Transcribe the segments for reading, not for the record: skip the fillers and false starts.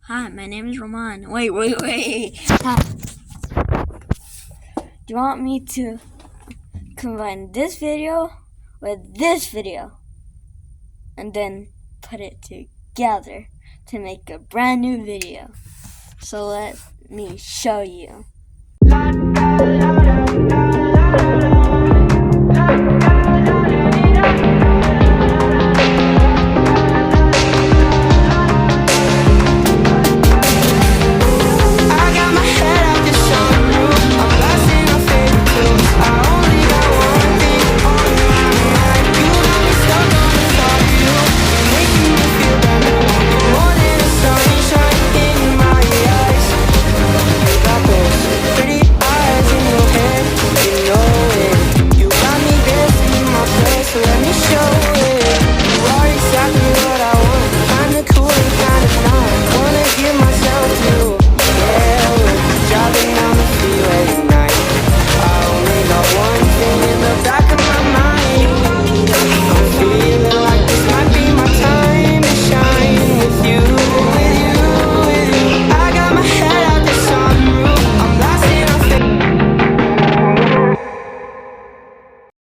Hi, my name is Roman. Wait. Hi. Do you want me to combine this video with this video and then put it together to make a brand new video? So let me show you.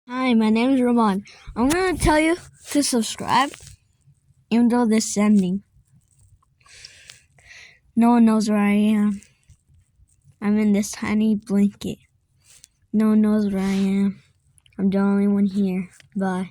Hi, my name is Ramon. I'm going to tell you to subscribe, even though this is ending. No one knows where I am. I'm in this tiny blanket. No one knows where I am. I'm the only one here. Bye.